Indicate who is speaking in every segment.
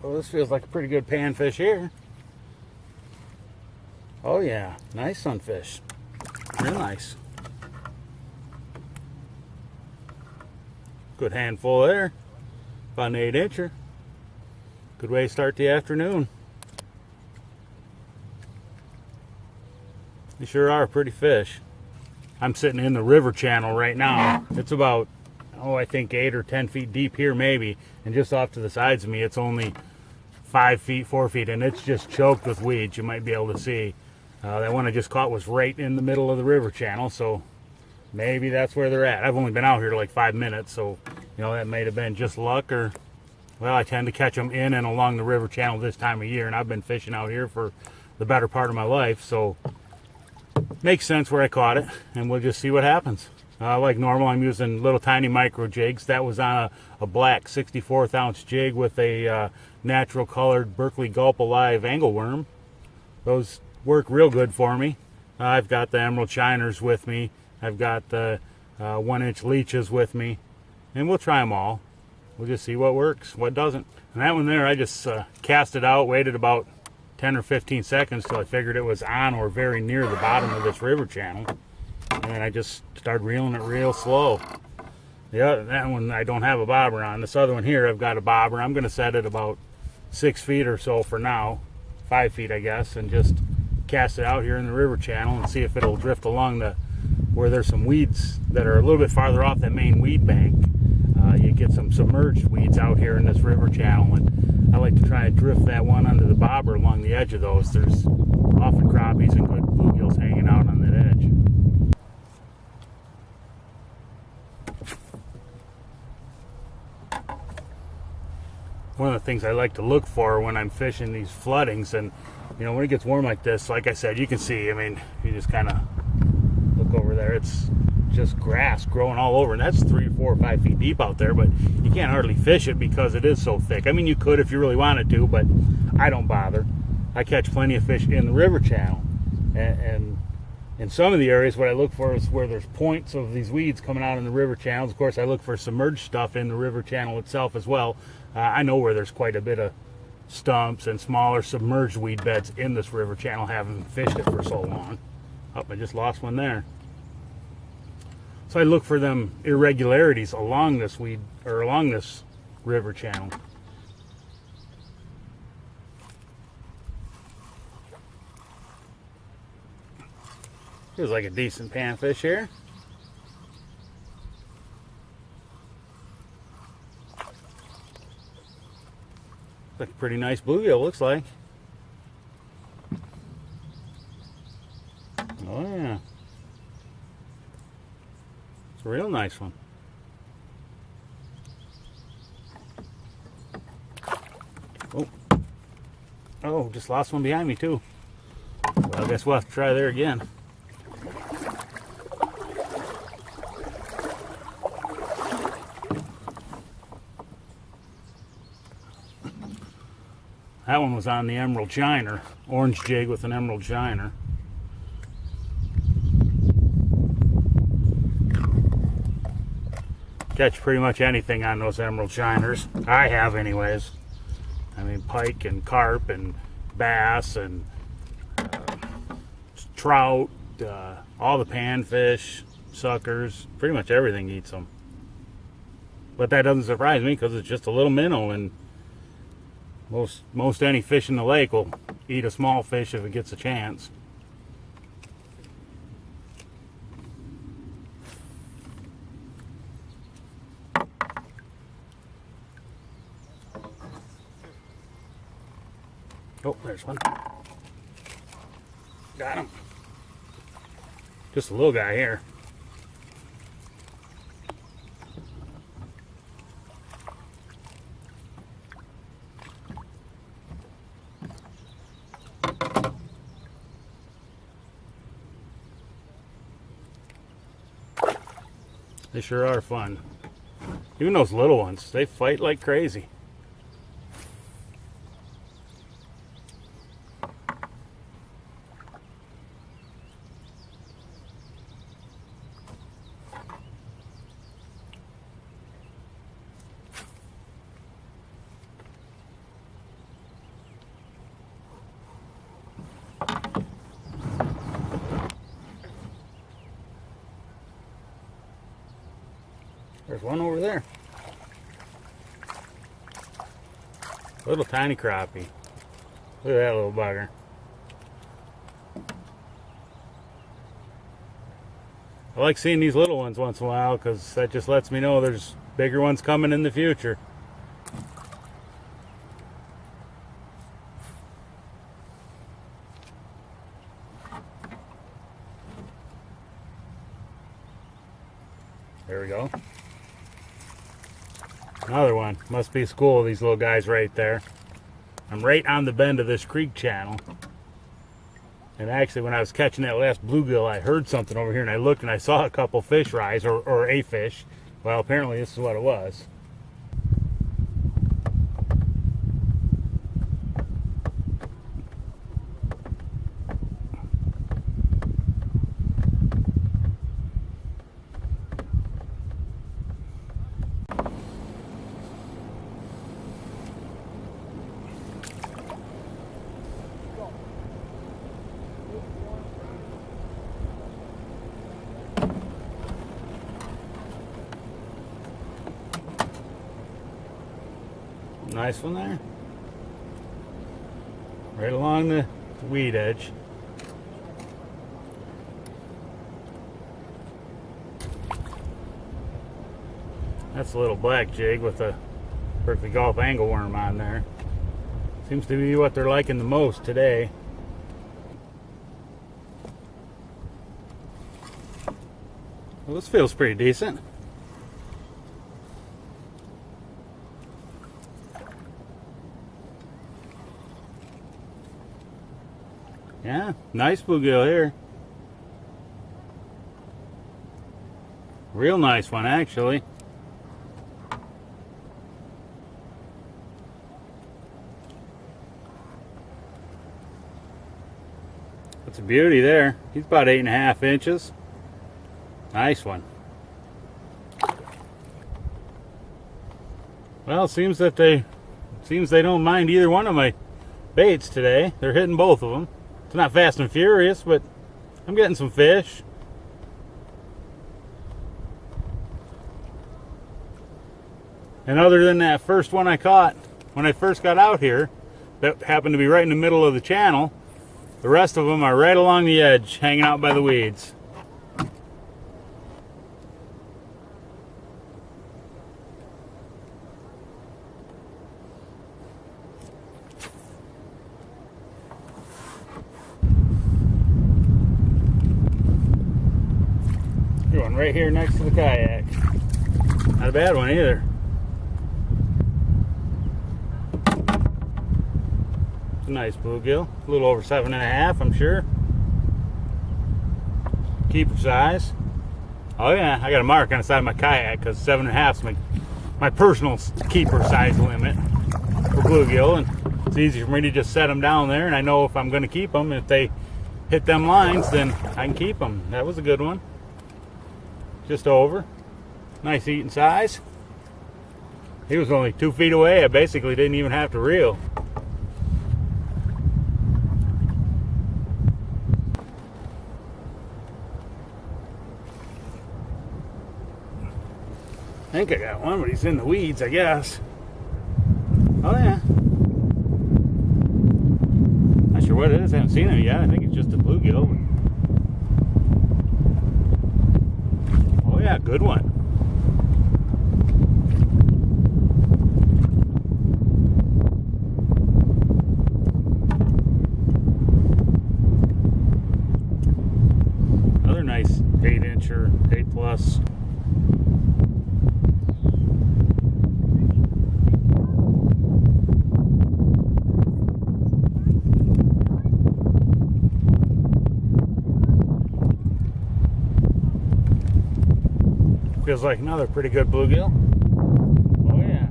Speaker 1: Oh, this feels like a pretty good panfish here. Oh yeah, nice sunfish. Real nice. Good handful there. About an 8-incher. Good way to start the afternoon. They sure are pretty fish. I'm sitting in the river channel right now. It's about, I think 8 or 10 feet deep here maybe. And just off to the sides of me, it's only 5 feet, 4 feet, and it's just choked with weeds. You might be able to see. That one I just caught was right in the middle of the river channel, so maybe that's where they're at. I've only been out here like 5 minutes, so that may have been just luck, or well, I tend to catch them in and along the river channel this time of year, and I've been fishing out here for the better part of my life, so makes sense where I caught it, and we'll just see what happens. Like normal, I'm using little tiny micro jigs. That was on a black 64th ounce jig with a natural colored Berkeley Gulp Alive angleworm. Those work real good for me. I've got the emerald shiners with me. I've got the 1-inch leeches with me, and we'll try them all. We'll just see what works, what doesn't. And that one there, I just cast it out, waited about 10 or 15 seconds till I figured it was on or very near the bottom of this river channel. And then I just started reeling it real slow. That one I don't have a bobber on. This other one here, I've got a bobber. I'm going to set it about 6 feet or so for now. 5 feet, I guess, and just cast it out here in the river channel and see if it'll drift along where there's some weeds that are a little bit farther off that main weed bank. You get some submerged weeds out here in this river channel, and I like to try and drift that one under the bobber along the edge of those. There's often crappies and good bluegills hanging out on that edge. One of the things I like to look for when I'm fishing these floodings, and when it gets warm like this, like I said, you can see, if you just kind of look over there, it's just grass growing all over, and that's 3, 4, 5 feet deep out there, but you can't hardly fish it because it is so thick. You could if you really wanted to, but I don't bother. I catch plenty of fish in the river channel, and in some of the areas what I look for is where there's points of these weeds coming out in the river channels. Of course, I look for submerged stuff in the river channel itself as well. I know where there's quite a bit of stumps and smaller submerged weed beds in this river channel, having fished it for so long. Oh, I just lost one there. So I look for them irregularities along this along this river channel. Feels like a decent panfish here. Like a pretty nice bluegill, looks like. Oh yeah. It's a real nice one. Oh, just lost one behind me too. Well, I guess we'll have to try there again. That one was on the emerald shiner, orange jig with an emerald shiner. Catch pretty much anything on those emerald shiners. I have anyways. Pike and carp and bass and trout, all the panfish, suckers, pretty much everything eats them. But that doesn't surprise me because it's just a little minnow, and most any fish in the lake will eat a small fish if it gets a chance. Oh, there's one. Got him. Just a little guy here. They sure are fun. Even those little ones, they fight like crazy. There's one over there. Little tiny crappie. Look at that little bugger. I like seeing these little ones once in a while because that just lets me know there's bigger ones coming in the future. There we go. Another one. Must be school, these little guys right there. I'm right on the bend of this creek channel. And actually, when I was catching that last bluegill, I heard something over here, and I looked and I saw a couple fish rise, or a fish. Well, apparently this is what it was. Nice one there. Right along the weed edge. That's a little black jig with a Berkeley Gulf angleworm on there. Seems to be what they're liking the most today. Well, this feels pretty decent. Yeah, nice bluegill here. Real nice one, actually. That's a beauty there. He's about 8.5 inches. Nice one. Well, it seems they don't mind either one of my baits today. They're hitting both of them. It's not fast and furious, but I'm getting some fish. And other than that first one I caught when I first got out here, that happened to be right in the middle of the channel, the rest of them are right along the edge, hanging out by the weeds. One right here next to the kayak. Not a bad one either. It's a nice bluegill. A little over 7.5, I'm sure. Keeper size. Oh yeah, I got a mark on the side of my kayak because 7.5 is my personal keeper size limit for bluegill, and it's easy for me to just set them down there, and I know if I'm going to keep them, if they hit them lines, then I can keep them. That was a good one. Just over. Nice eating size. He was only 2 feet away. I basically didn't even have to reel. I think I got one, but he's in the weeds, I guess. Oh yeah. Not sure what it is. I haven't seen him yet. I think it's just a bluegill. Yeah, good one. Another nice 8-incher, 8 plus. Feels like another pretty good bluegill. Oh yeah.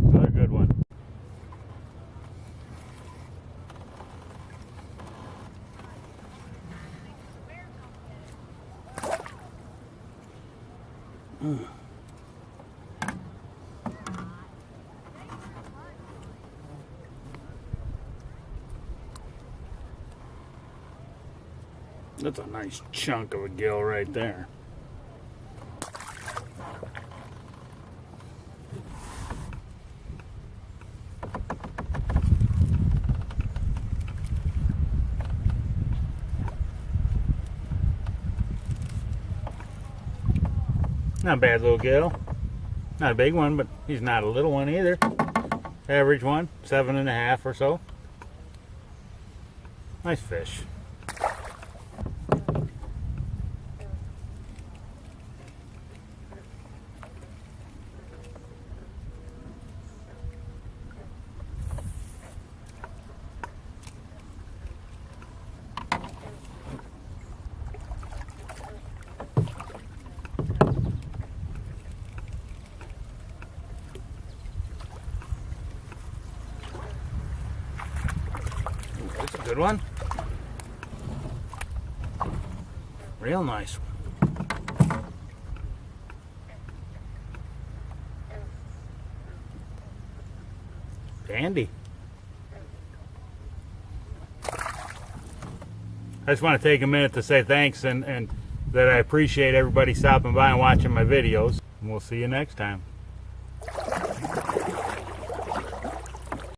Speaker 1: Another good one. That's a nice chunk of a gill right there. Not a bad little gill. Not a big one, but he's not a little one either. Average one, 7.5 or so. Nice fish. That's a good one. Real nice one. Dandy. I just want to take a minute to say thanks and that I appreciate everybody stopping by and watching my videos. And we'll see you next time.